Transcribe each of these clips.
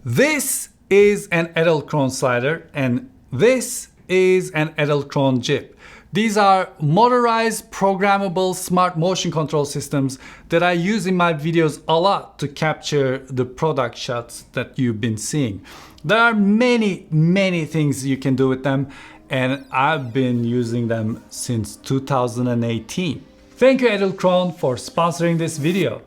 This is an edelkrone slider and this is an edelkrone chip. These are motorized, programmable, smart motion control systems that I use in my videos a lot to capture the product shots that you've been seeing. There are many things you can do with them, and I've been using them since 2018. Thank you edelkrone for sponsoring this video.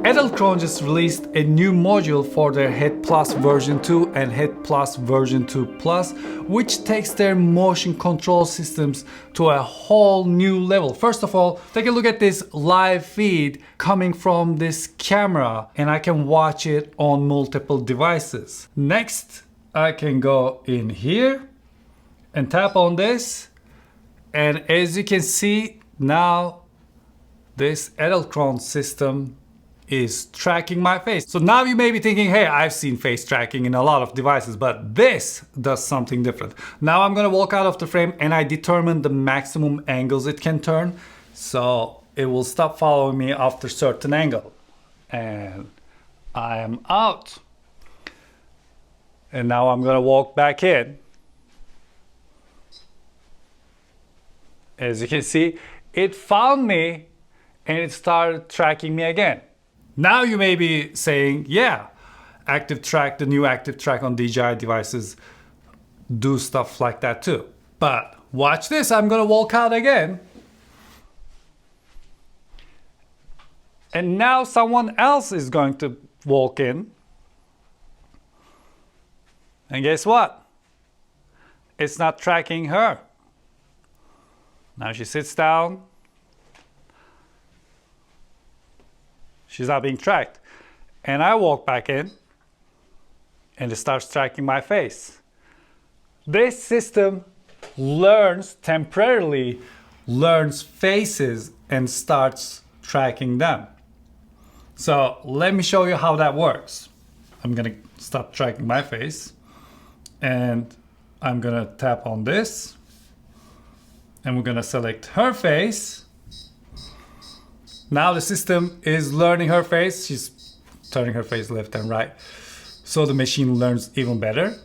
Edelkrone just released a new module for their Head Plus version 2 and Head Plus version 2 Plus, which takes their motion control systems to a whole new level. First of all, take a look at this live feed coming from this camera, and I can watch it on multiple devices. Next, I can go in here and tap on this, and as you can see now, this edelkrone system is tracking my face. So now you may be thinking, hey, I've seen face tracking in a lot of devices, but this does something different. Now I'm gonna walk out of the frame and I determine the maximum angles it can turn. So it will stop following me after certain angle. And I am out. And now I'm gonna walk back in. As you can see, it found me and it started tracking me again. Now you may be saying, yeah, active track, the new active track on DJI devices do stuff like that too. But watch this, I'm gonna walk out again. And now someone else is going to walk in. And guess what? It's not tracking her. Now she sits down. She's not being tracked. And I walk back in and it starts tracking my face. This system temporarily learns faces and starts tracking them. So let me show you how that works. I'm gonna stop tracking my face and I'm gonna tap on this and we're gonna select her face. Now the system is learning her face. She's turning her face left and right. So the machine learns even better.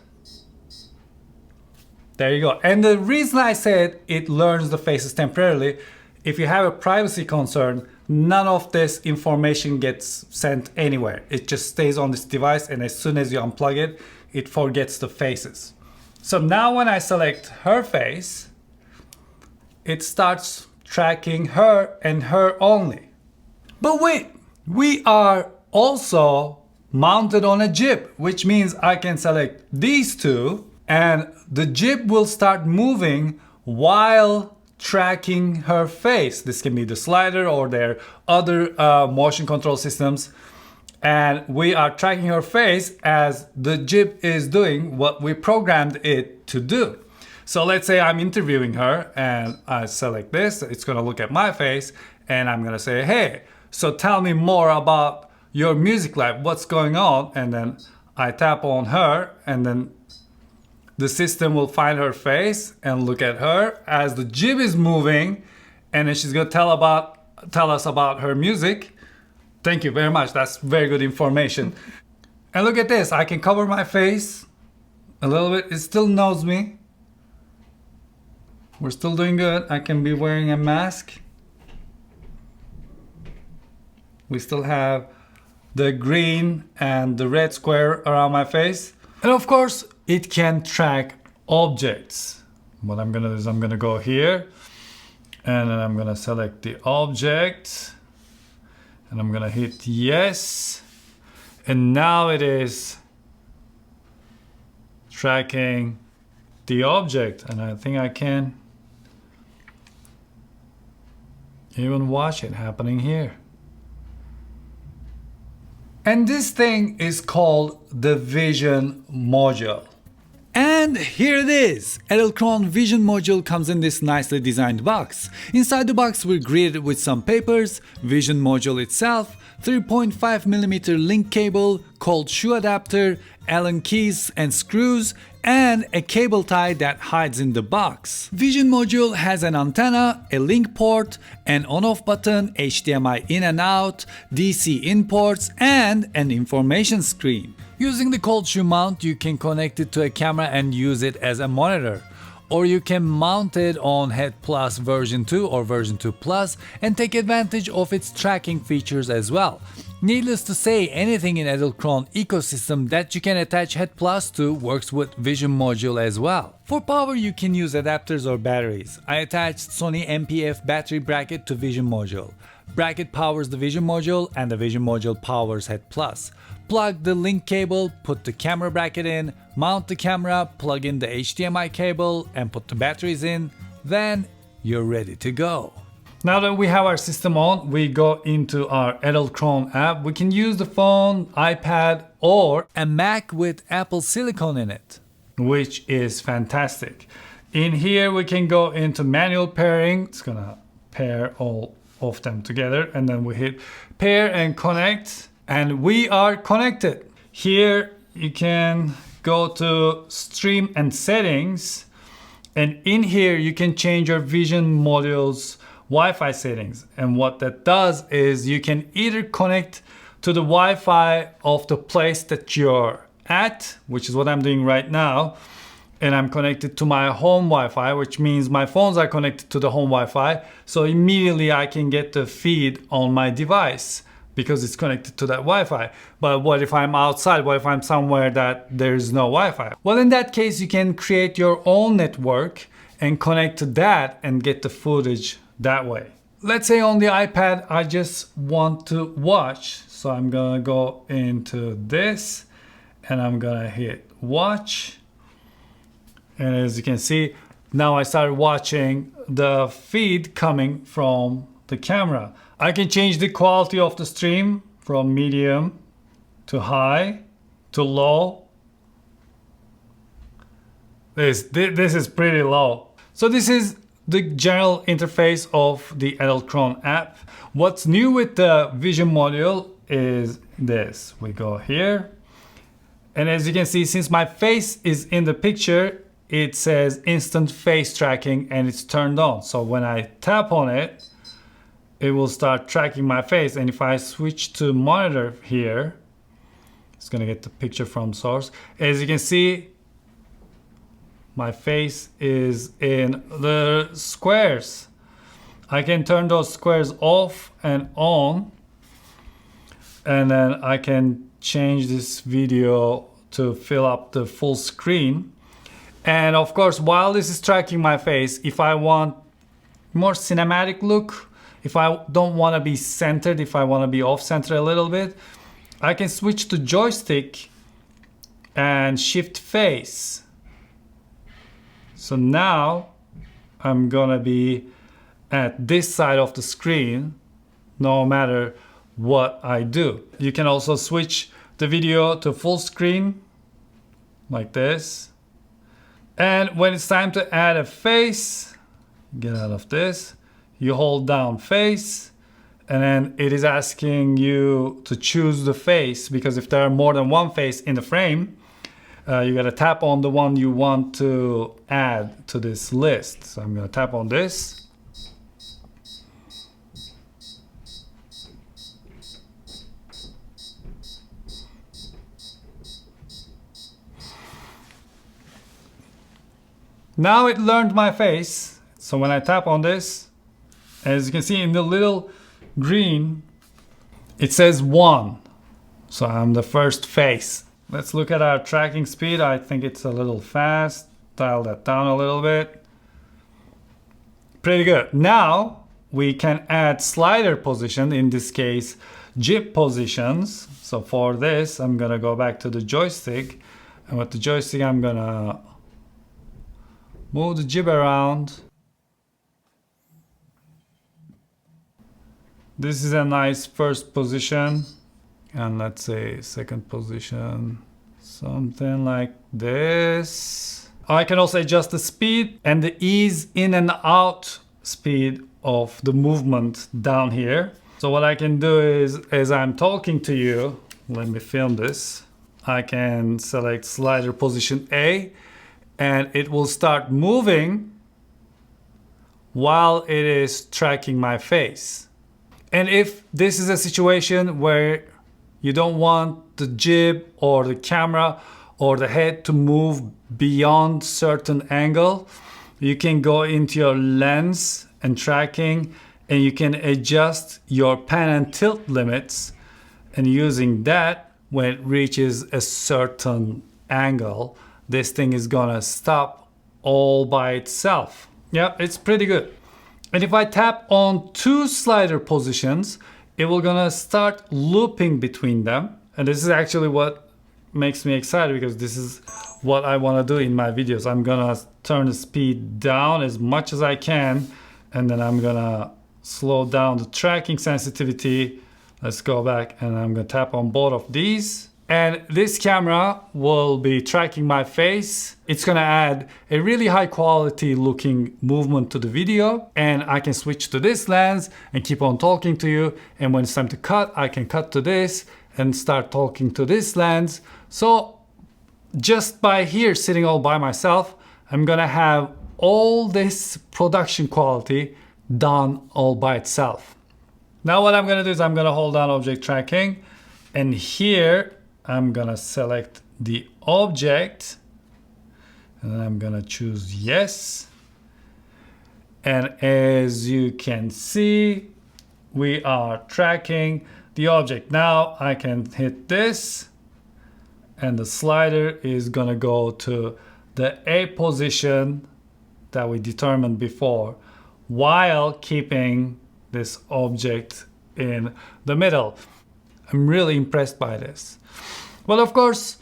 There you go. And the reason I said it learns the faces temporarily, if you have a privacy concern, none of this information gets sent anywhere. It just stays on this device, and as soon as you unplug it, it forgets the faces. So now when I select her face, it starts tracking her and her only. But wait, we are also mounted on a jib, which means I can select these two and the jib will start moving while tracking her face. This can be the slider or their other motion control systems. And we are tracking her face as the jib is doing what we programmed it to do. So let's say I'm interviewing her and I select this, it's gonna look at my face and I'm gonna say, hey, so tell me more about your music life, what's going on? And then I tap on her and then the system will find her face and look at her as the jib is moving, and then she's gonna tell us about her music. Thank you very much, that's very good information. And look at this, I can cover my face a little bit, it still knows me. We're still doing good. I can be wearing a mask. We still have the green and the red square around my face. And of course, it can track objects. What I'm gonna do is I'm gonna go here and then I'm gonna select the object and I'm gonna hit yes. And now it is tracking the object, and I think I can even watch it happening here. And this thing is called the Vision module. And here it is! Edelkrone Vision module comes in this nicely designed box. Inside the box we're greeted with some papers, Vision module itself, 3.5mm link cable, cold shoe adapter, Allen keys and screws, and a cable tie that hides in the box. Vision module has an antenna, a link port, an on-off button, HDMI in and out, DC in ports, and an information screen. Using the cold shoe mount, you can connect it to a camera and use it as a monitor. Or you can mount it on Head Plus version 2 or version 2 Plus and take advantage of its tracking features as well. Needless to say, anything in Edelkrone ecosystem that you can attach Head Plus to works with Vision module as well. For power, you can use adapters or batteries. I attached SONY MPF battery bracket to Vision module. Bracket powers the Vision module and the Vision module powers Head Plus. Plug the link cable, put the camera bracket in, mount the camera, plug in the HDMI cable and put the batteries in, then you're ready to go. Now that we have our system on, we go into our Edelkrone app. We can use the phone, iPad, or a Mac with Apple Silicon in it, which is fantastic. In here we can go into manual pairing. It's gonna pair all of them together, and then we hit pair and connect, and we are connected. Here you can go to stream and settings, and in here you can change your Vision module's Wi-Fi settings. And what that does is you can either connect to the Wi-Fi of the place that you're at, which is what I'm doing right now, and I'm connected to my home Wi-Fi, which means my phones are connected to the home Wi-Fi, so immediately I can get the feed on my device because it's connected to that Wi-Fi. But what if I'm outside? What if I'm somewhere that there's no Wi-Fi? Well, in that case, you can create your own network and connect to that and get the footage that way. Let's say on the iPad, I just want to watch. So I'm gonna go into this and I'm gonna hit watch. And as you can see, now I started watching the feed coming from the camera. I can change the quality of the stream from medium to high to low. This is pretty low. So this is the general interface of the Edelkrone app. What's new with the Vision module is this. We go here, and as you can see, since my face is in the picture, it says instant face tracking and it's turned on. So when I tap on it, it will start tracking my face. And if I switch to monitor here, it's gonna get the picture from source. As you can see, my face is in the squares. I can turn those squares off and on, and then I can change this video to fill up the full screen. And of course, while this is tracking my face, if I want more cinematic look, if I don't want to be centered, if I want to be off center a little bit, I can switch to joystick and shift face. So now I'm gonna be at this side of the screen no matter what I do. You can also switch the video to full screen like this. And when it's time to add a face, get out of this, you hold down face, and then it is asking you to choose the face, because if there are more than one face in the frame, you gotta tap on the one you want to add to this list. So I'm gonna tap on this. Now it learned my face. So when I tap on this, as you can see in the little green, it says 1. So I'm the first face. Let's look at our tracking speed. I think it's a little fast. Dial that down a little bit. Pretty good. Now we can add slider position, in this case, jib positions. So for this, I'm gonna go back to the joystick And with the joystick, I'm gonna move the jib around. This is a nice first position. And let's say second position, something like this. I can also adjust the speed and the ease in and out speed of the movement down here. So what I can do is, as I'm talking to you, let me film this. I can select slider position A and it will start moving while it is tracking my face. And if this is a situation where you don't want the jib or the camera or the head to move beyond certain angle, you can go into your lens and tracking and you can adjust your pan and tilt limits, and using that, when it reaches a certain angle, this thing is gonna stop all by itself. Yeah, it's pretty good. And if I tap on 2 slider positions, it will gonna start looping between them. And this is actually what makes me excited, because this is what I wanna do in my videos. I'm gonna turn the speed down as much as I can, and then I'm gonna slow down the tracking sensitivity. Let's go back and I'm gonna tap on both of these. And this camera will be tracking my face. It's gonna add a really high quality looking movement to the video. And I can switch to this lens and keep on talking to you. And when it's time to cut, I can cut to this and start talking to this lens. So just by here sitting all by myself, I'm gonna have all this production quality done all by itself. Now what I'm gonna do is I'm gonna hold down object tracking, and here I'm gonna select the object, and then I'm gonna choose yes. And as you can see, we are tracking the object. Now I can hit this, and the slider is gonna go to the A position that we determined before, while keeping this object in the middle. I'm really impressed by this. Well, of course,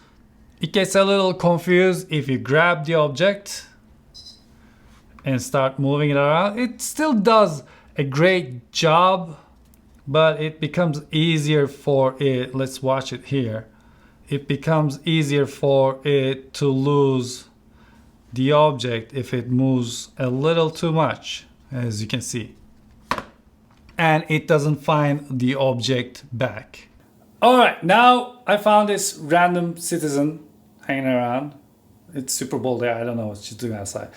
it gets a little confused if you grab the object and start moving it around. It still does a great job, but it becomes easier for it. Let's watch it here. It becomes easier for it to lose the object if it moves a little too much, as you can see. And it doesn't find the object back. All right, now I found this random citizen hanging around. It's Super Bowl day, I don't know what she's doing outside.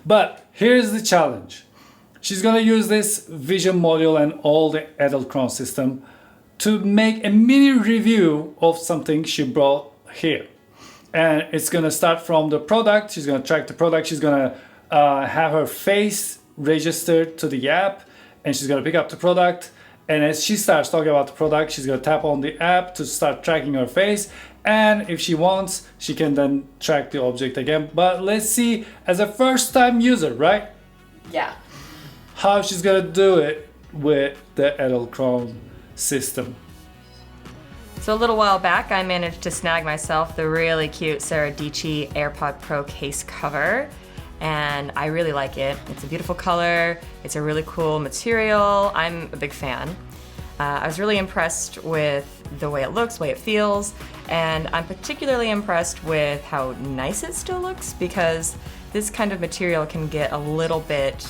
But here's the challenge. She's gonna use this vision module and all the edelkrone system to make a mini review of something she brought here. And it's gonna start from the product. She's gonna track the product. She's gonna have her face registered to the app, and she's gonna pick up the product. And as she starts talking about the product, she's gonna tap on the app to start tracking her face. And if she wants, she can then track the object again. But let's see, as a first-time user, right? Yeah. How she's gonna do it with the edelkrone system. So a little while back, I managed to snag myself the really cute Seradici AirPod Pro case cover, and I really like it. It's a beautiful color, it's a really cool material, I'm a big fan. I was really impressed with the way it looks, the way it feels, and I'm particularly impressed with how nice it still looks, because this kind of material can get a little bit,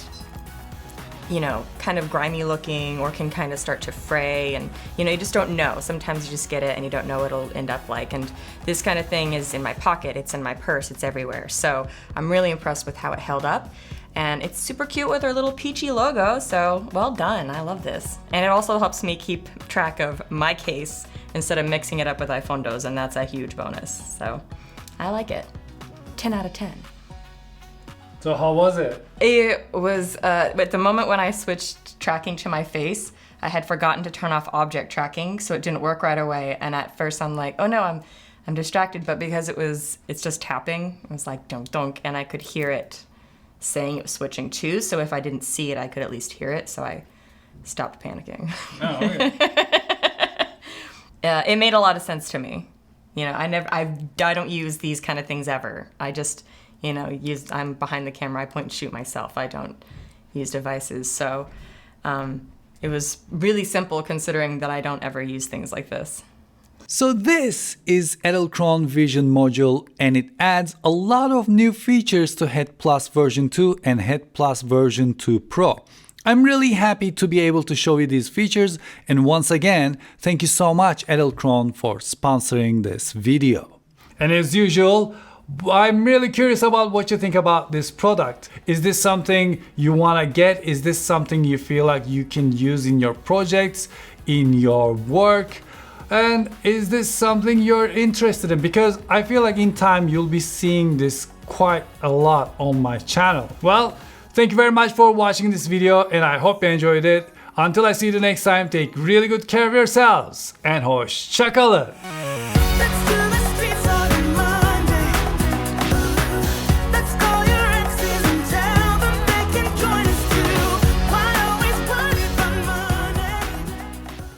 you know, kind of grimy looking, or can kind of start to fray, and you know, you just don't know. Sometimes you just get it and you don't know what it'll end up like. And this kind of thing is in my pocket, it's in my purse, it's everywhere. So I'm really impressed with how it held up. And it's super cute with our little peachy logo, so well done, I love this. And it also helps me keep track of my case instead of mixing it up with iPhonedos, and that's a huge bonus. So I like it. 10 out of 10. So how was it? It was, at the moment when I switched tracking to my face, I had forgotten to turn off object tracking, so it didn't work right away. And at first I'm like, oh no, I'm distracted. But because it's just tapping, it was like dunk dunk, and I could hear it saying it was switching too. So if I didn't see it, I could at least hear it. So I stopped panicking. Oh, okay. It made a lot of sense to me. You know, I don't use these kind of things ever. I just, you know, I'm behind the camera, I point and shoot myself. I don't use devices. So it was really simple considering that I don't ever use things like this. So this is edelkrone Vision module, and it adds a lot of new features to Head Plus version 2 and Head Plus version 2 Pro. I'm really happy to be able to show you these features, and once again, thank you so much edelkrone for sponsoring this video. And as usual, I'm really curious about what you think about this product. Is this something you want to get? Is this something you feel like you can use in your projects, in your work? And is this something you're interested in? Because I feel like in time you'll be seeing this quite a lot on my channel. Well, thank you very much for watching this video, and I hope you enjoyed it. Until I see you the next time, take really good care of yourselves, and hoşça kalın.